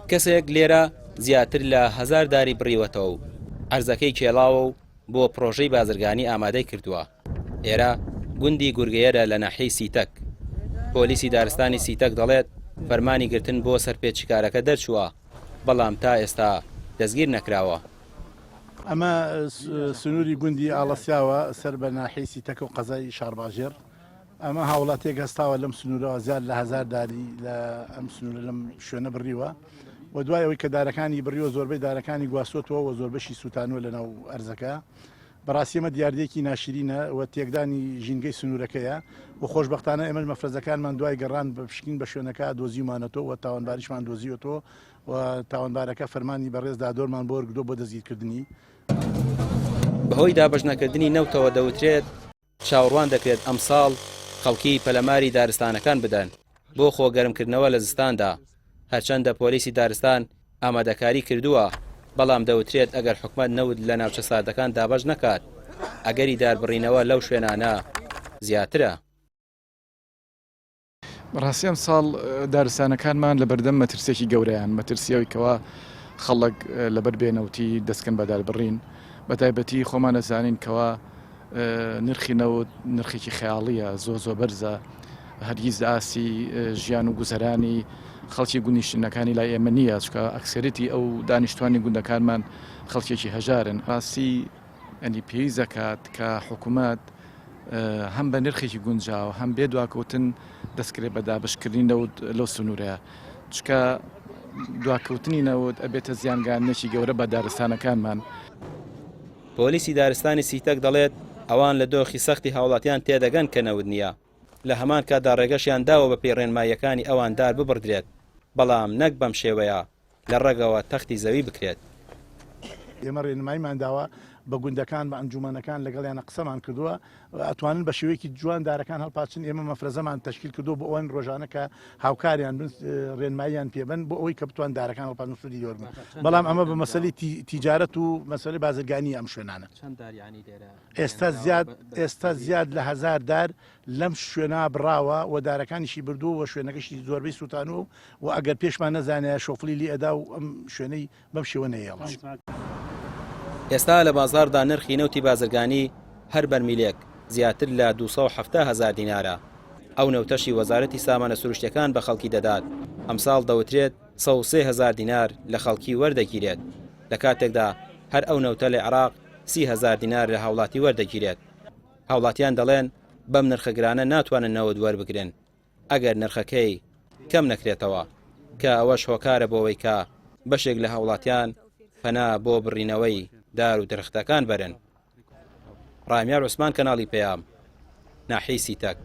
کەسێک لێرە زیاتر لە 1000 داری بڕیوەتەوە و عەرزەکەی کێڵاوە و بۆ پرۆژەی بازرگانی ئامادەی کردووە. ئێرە گوندی گورگەیەرە لە ناحیەی سیتەک. پۆلیسی دارستانی سیتەک دەڵێت فەرمانی گرتن بۆ سەرپێچکارەکە دەرچووە، بەڵام تا ئێستا دەستگیر نەکراوە. ئەمە سنووری گوندی ئاڵەسیاوە سەر بە ناحیەی سیتەک و قەزای شارباژێر. ئەمە هاوڵاتێک هەستاوە لەم سنوورەوە زیاد لە 1000 داری لە ئەم سنوورە لەم شوێنە بڕیوە و دوای ئەوەی کە دارەکانی بڕیوە زۆربەی دارەکانی گواستوەوە و زۆربەشی سووتانوە لەناو ئەرزەکە. بەڕاستیمە دیاردێکی ناشرینە و تێکدانی ژینگەی سنوورەکەیە و خۆشببختانە ئێمە مەفرەزەکانمان دوای گەڕان بە پشکین بە شوێنەکە دۆزیمانەتەوە و تاوانباریشمان دۆزیوەتەوە و تاوانبارەکە فەرمانی بەڕێز دادۆرمان بۆ وەرگدۆ بۆ دەستگیرکردنی. بەهۆی دابەژنەکردنی نەوتەوە دەوترێت چاوەڕوان دەکرێت ئەم ساڵ خەڵکی پەلەماری دارستانەکان بدەن بۆ خۆگەرمکردنەوە لە زستاندا. هەرچەندە پۆلیسی دارستان ئامادەکاری کردووە، بەڵام دەوترێت ئەگەر حکومەت نەوت لە ناوچە ساردەکان دابەش نەکات، ئەگەری داربڕینەوە لەو شوێنانە زیاترە. بەڕاستی ئەم ساڵ دارستانەکانمان لە بەردەم مەترسێکی گەورەیان مەترسیەوەیکەوە خەڵک لەبەر بێنەوتی دەستکەن بە داربڕین، بە تایبەتی خۆمان دەزانین کەوا نرخی نەوت نرخێکی خەیاڵیە، زۆ بەرزە، هەرگیز ئاسی ژیان و گوزەرانی خەڵکی گونیشتنەکانی لای ئێمە نییە، چکە ئەکسەرەتی ئەو دانیشتوانی گوندەکانمان خەڵکێکی هەژارن. ڕاستی ئەنی پێویست دەکات کە حکوومەت هەم بە نرخێکی گونجاو هەم بێ دواکەوتن دەستکرێت بە دابشکردنی نەوت لەو سنوورەیە، چکە دواکەوتنی نەوت ئەبێتە زیانگانێکی گەورە بە دارستانەکانمان. پۆلیسی دارستانی سیتەک دەڵێت ئەوان لە دۆخی سەختی هاوڵاتیان تێدەگەن کە نەوت نییە، لە هەمان کاتدا ڕێگەشیان داوە بە پێی ڕێنماییەکانی ئەوان دار ببڕدرێت، بەڵام نەک بەم شێوەیە لە ڕێگەوە تەختی زەوی بکرێت. ئێمە ڕێنماییمان داوە بە گوندەکان بە ئەنجومەنەکان لەگەڵیانە قسەمان کردووە، ئەتوانن بە شێوەیەکی جوان دارەکان هەڵپاچن. ئێمە مەفرەزەمان تەشکیل کردو بۆ ئەوەن ڕۆژانە کە هاوکاریان بن ڕێنماییان پێبن بۆ ئەوەی کە بتوان دارەکان هەڵپاچن سوودی وەربن. بەڵام ئەمە بە مەسەلەی تیجارەت و مەسەلەی بازرگانی ئەم شوێنانە. ئێستا زیاد لە 1000 دار لەم شوێنە بڕاوە و دارەکانیشی بردووە و شوێنەکەشی زۆربەی سووتانوە و ئەگەر پێشمان نەزانێ شۆفلی لی ئەدا و ئەم شوێنەی بەم شێوە نەیەڵ. ئێستا لە بازاردا نرخی نەوتی بازرگانی هەر بەرمیلێک زیاتر لە 270,000 دینارە. ئەو نەوتەشی وەزارەتی سامانە سروشتیەکان بە خەڵکی دەدات. ئەمساڵ دەوترێت 103,000 دینار لە خەڵکی وەردەگیرێت، لە کاتێکدا هەر ئەو نەوتە لە عێراق 30,000 دینار لە هاوڵاتی وەردەگیرێت. هاوڵاتیان دەڵێن بەم نرخەگرانە ناتوانن نەوت وەربگرن ئەگەر نرخەکەی کەم نەکرێتەوە، کە ئەوەش هۆکارە بۆەوەی کە بەشێک لە هاوڵاتیان پەنا بۆ بڕینەوەی دار و درختەکان بەرن. ڕامیار عوسمان، کەناڵی پەیام، ناحیەی سیتەک.